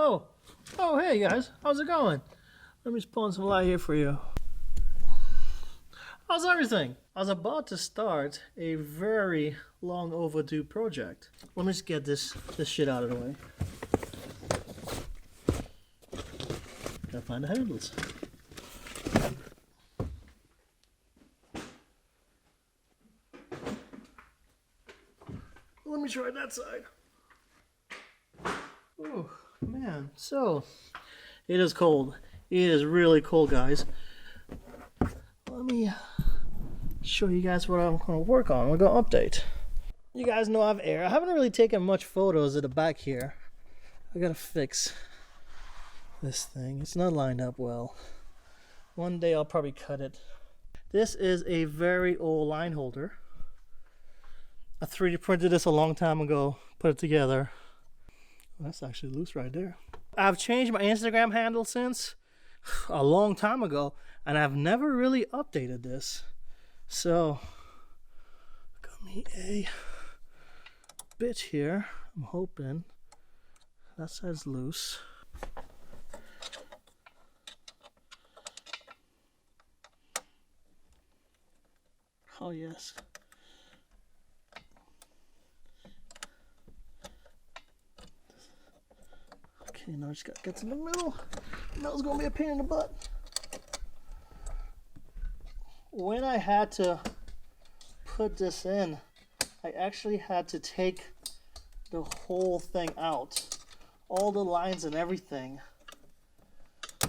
Oh, hey guys, how's it going? Let me just pull in some light here for you. How's everything? I was about to start a very long overdue project. Let me just get this shit out of the way. Gotta find the handles. Let me try that side. Oh man, so it is cold. It is really cold, guys. Let me show you guys what I'm going to work on. We're going to update. You guys know I have air. I haven't really taken much photos of the back here. I got to fix this thing. It's not lined up well. One day I'll probably cut it. This is a very old line holder. I 3D printed this a long time ago, put it together. That's actually loose right there. I've changed my Instagram handle since a long time ago, and I've never really updated this. So, got me a bit here. I'm hoping that side's loose. Oh yes. Okay, now I just gotta get to the middle. That was gonna be a pain in the butt. When I had to put this in, I actually had to take the whole thing out. All the lines and everything.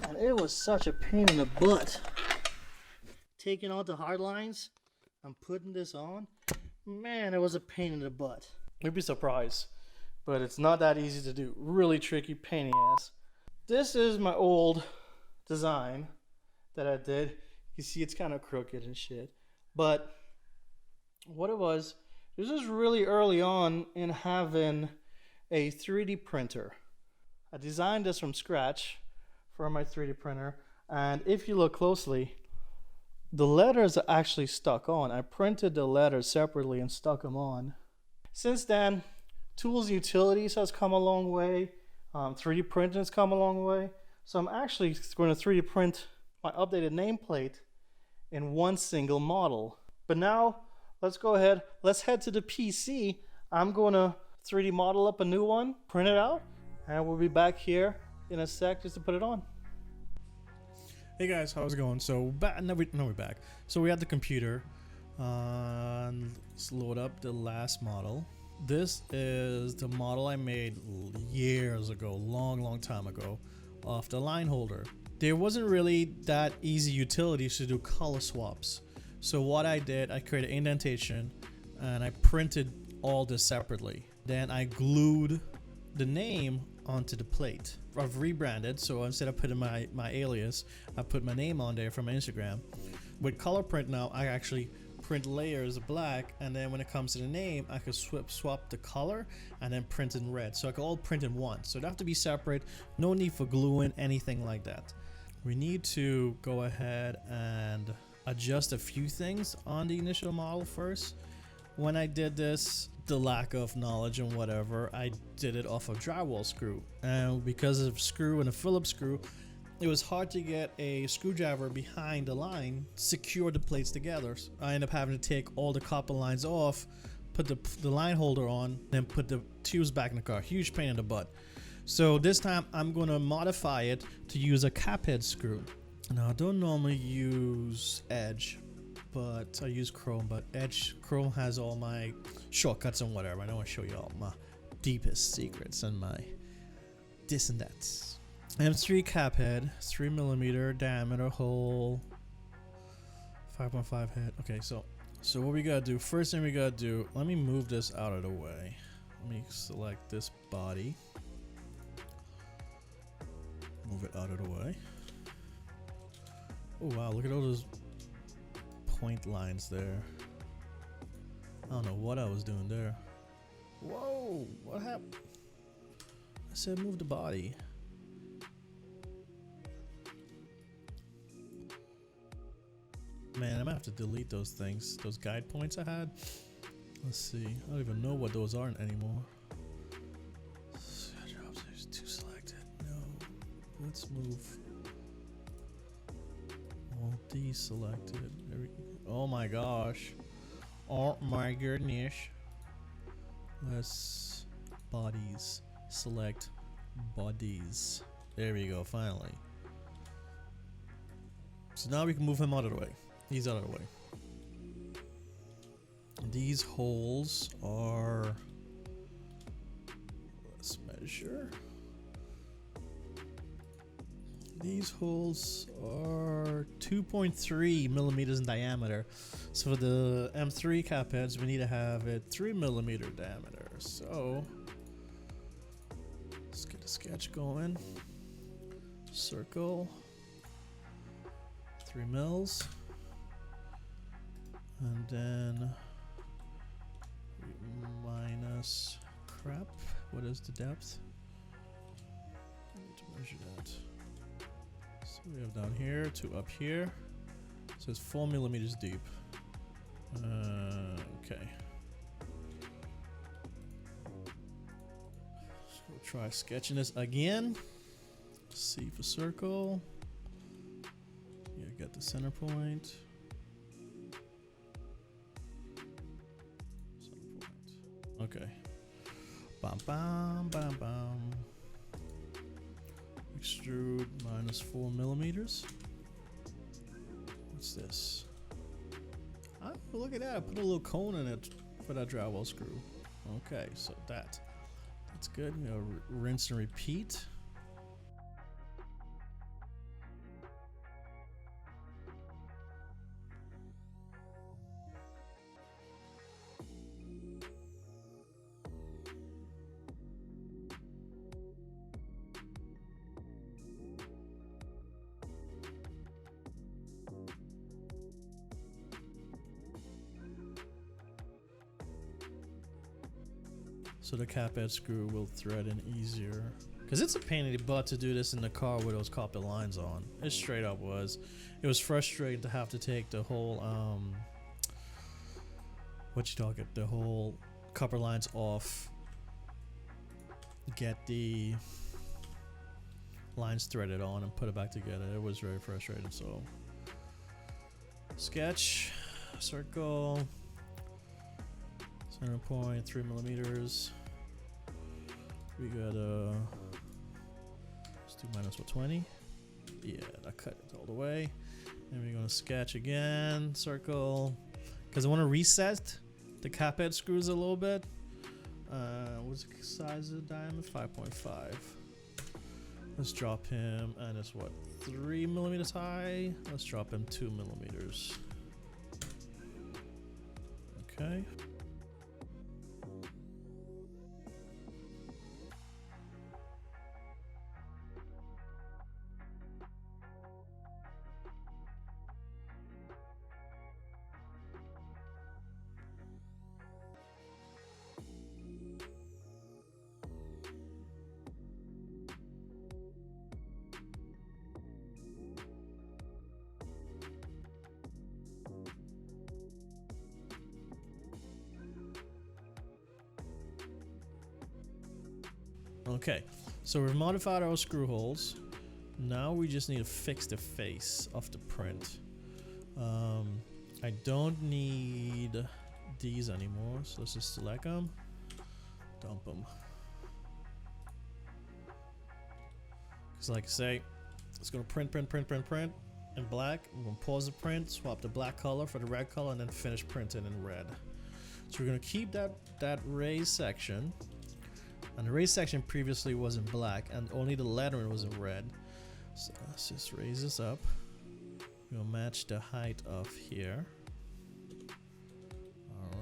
And it was such a pain in the butt. Taking out the hard lines and putting this on, man, it was a pain in the butt. You'd be surprised, but it's not that easy to do. Really tricky, pain in the ass. This is my old design that I did. You see it's kind of crooked and shit. But what it was, this is really early on in having a 3D printer. I designed this from scratch for my 3D printer. And if you look closely, the letters are actually stuck on. I printed the letters separately and stuck them on. Since then, tools and utilities has come a long way. 3D printing has come a long way. So I'm actually going to 3D print my updated nameplate in one single model. But now, let's go ahead. Let's head to the PC. I'm going to 3D model up a new one, print it out, and we'll be back here in a sec just to put it on. Hey guys, how's it going? So we're back. So we had the computer. Let's load up the last model. This is the model I made years ago, long time ago, of the line holder. There wasn't really that easy utilities to do color swaps. So what I did, I created an indentation and I printed all this separately. Then I glued the name onto the plate. I've rebranded, so instead of putting my alias, I put my name on there from my Instagram. With color print now, I actually print layers of black, and then when it comes to the name, I could swap the color and then print in red. So I could all print in one. So it'd have to be separate. No need for gluing, anything like that. We need to go ahead and adjust a few things on the initial model first. When I did this, the lack of knowledge and whatever, I did it off a drywall screw. And because of screw and a Phillips screw, it was hard to get a screwdriver behind the line, secure the plates together. So I ended up having to take all the copper lines off, put the line holder on, then put the tubes back in the car. Huge pain in the butt. So this time I'm going to modify it to use a cap head screw. Now I don't normally use edge, but I use chrome. But chrome has all my shortcuts and whatever. I don't want to show you all my deepest secrets and my this and that's. M3 cap head, 3mm diameter hole, 5.5 head. Okay, so what we gotta do, first thing we gotta do, let me move this out of the way. Let me select this body, move it out of the way. Oh wow, look at all those point lines there. I don't know what I was doing there. Whoa, what happened? I said move the body. Man, I'm gonna have to delete those things, those guide points I had. Let's see, I don't even know what those are anymore. Two selected, no. Let's move all these selected. Oh my gosh. Oh my goodness. Let's bodies. Select bodies. There we go, finally. So now we can move him out of the way. He's out of the way. These holes are, let's measure. These holes are 2.3 millimeters in diameter. So for the M3 cap heads, we need to have it 3 millimeter diameter. So let's get a sketch going. Circle 3 mils, and then minus crap. What is the depth? I need to measure that. So we have down here to up here. So it's 4 millimeters deep. Okay. So we'll try sketching this again. C for circle. Yeah, get the center point. Okay. Bam, bam, bam, bam. Extrude minus 4 millimeters. What's this? Oh, look at that. I put a little cone in it for that drywall screw. Okay, so that's good. You know, rinse and repeat. So the cap head screw will thread in easier. Because it's a pain in the butt to do this in the car with those copper lines on. It straight up was. It was frustrating to have to take the whole, the whole copper lines off. Get the lines threaded on and put it back together. It was very frustrating, so. Sketch, circle. Center point, 3 millimeters. We got let's do minus 20. Yeah, that cut it all the way. And we're gonna sketch again, circle. Because I want to reset the cap head screws a little bit. What's the size of the diamond? 5.5. Let's drop him, and it's what, 3 millimeters high? Let's drop him 2 millimeters. Okay. Okay, so we've modified our screw holes. Now we just need to fix the face of the print. I don't need these anymore, so let's just select them, dump them. Because like I say, it's gonna print in black. I'm gonna pause the print, swap the black color for the red color, and then finish printing in red. So we're gonna keep that raised section. And the raised section previously was in black, and only the lettering was in red. So let's just raise this up. We'll match the height of here.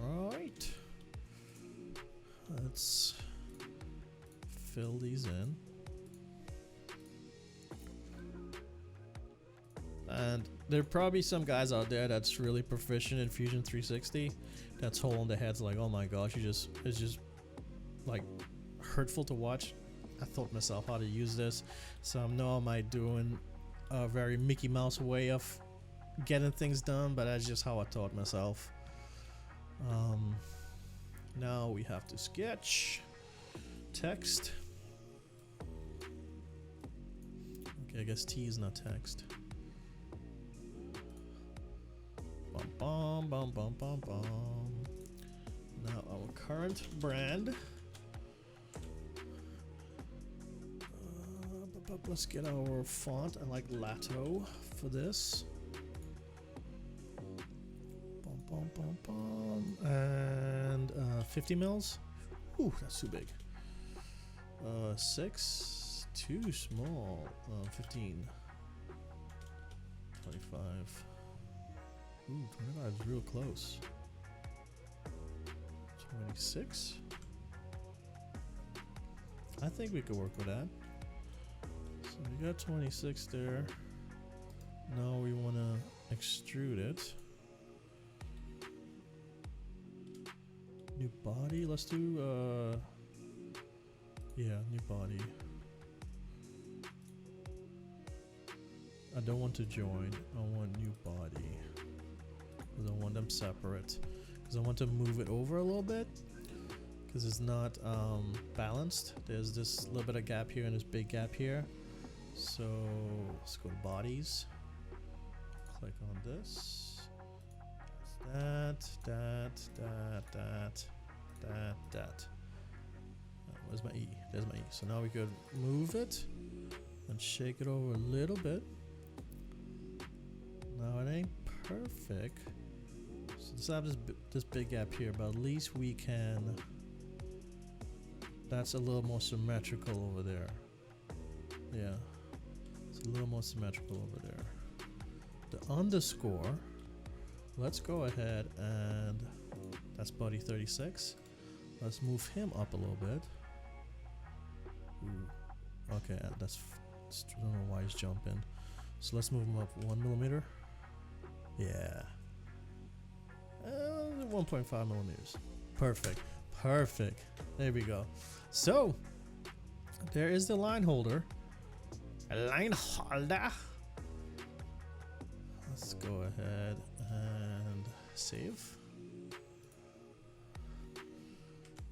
Alright. Let's fill these in. And there are probably some guys out there that's really proficient in Fusion 360 that's holding their heads like, oh my gosh, it's just like hurtful to watch. I thought myself how to use this, so now am I doing a very Mickey Mouse way of getting things done, but that's just how I taught myself. Now we have to sketch text. Okay, I guess T is not text. Bum bum bum bum bum bum. Now our current brand. Let's get our font. I like Lato for this. Bum bum bum bum. And 50 mils. Ooh, that's too big. 6, too small. 15. 25. Ooh, 25 is real close. 26. I think we could work with that. So we got 26 there. Now we want to extrude it. New body. Let's do yeah, new body. I don't want to join. I want new body. Because I want them separate. Because I want to move it over a little bit. Because it's not balanced. There's this little bit of gap here and this big gap here. So let's go to bodies. Click on this. That's that. Where's my E? There's my E. So now we could move it and shake it over a little bit. Now it ain't perfect. So let's have this big gap here, but at least we can. That's a little more symmetrical over there. Yeah, it's a little more symmetrical over there. The underscore. Let's go ahead and that's body 36. Let's move him up a little bit. Ooh. Okay, that's I don't know why he's jumping. So let's move him up 1 millimeter. Yeah. 1.5 millimeters. Perfect. Perfect. There we go. So there is the line holder. A line holder. Let's go ahead and save.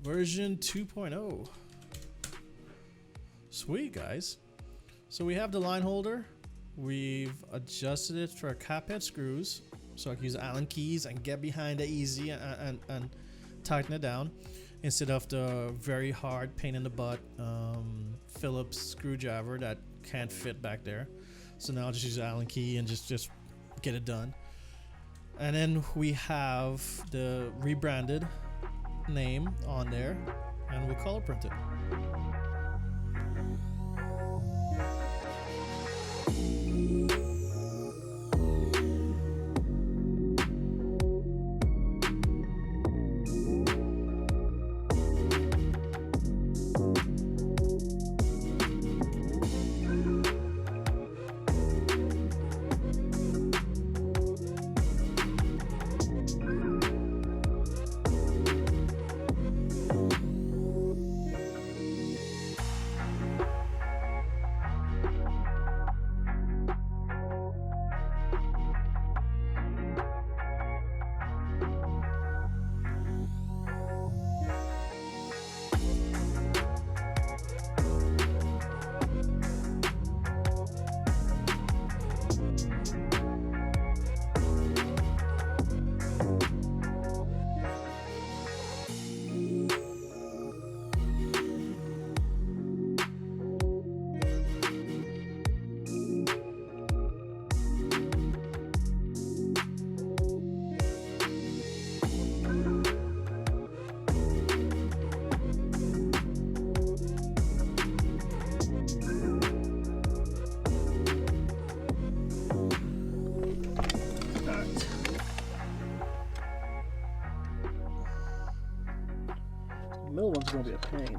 Version 2.0. Sweet, guys. So we have the line holder. We've adjusted it for cap head screws, so I can use Allen keys and get behind it easy and tighten it down instead of the very hard pain in the butt Phillips screwdriver that can't fit back there. So now I'll just use Allen key and just get it done. And then we have the rebranded name on there, and we'll color print it. The middle one's gonna be a pain.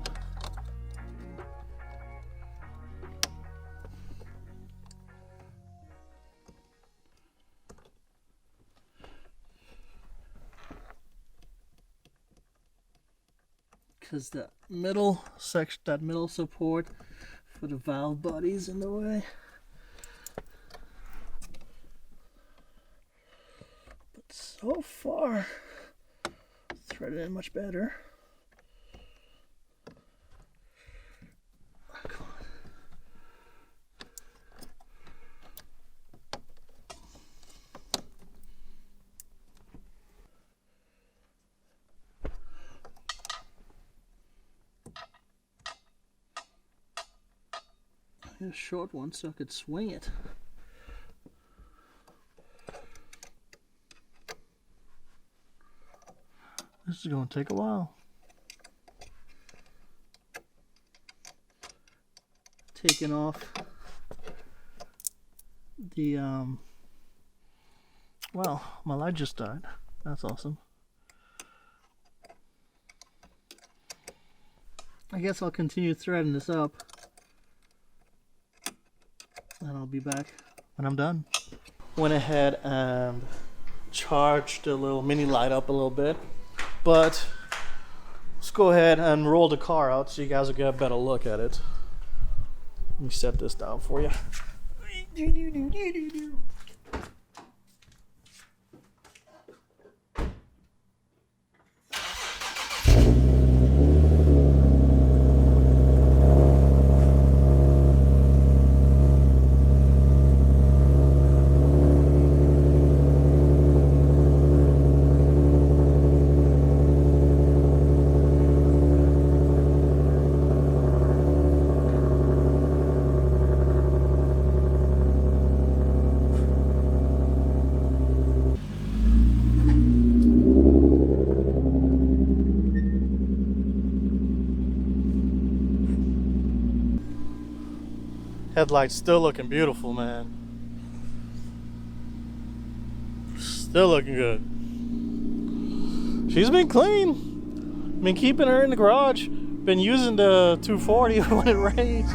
Because that middle section, that middle support for the valve body's in the way. But so far, threaded in much better. a short one so I could swing it. This is going to take a while. Taking off the, well, my light just died. That's awesome. I guess I'll continue threading this up. And I'll be back when I'm done. Went ahead and charged the little mini light up a little bit. But let's go ahead and roll the car out so you guys will get a better look at it. Let me set this down for you. Headlights still looking beautiful, man. Still looking good. She's been clean. Been keeping her in the garage. Been using the 240 when it rains.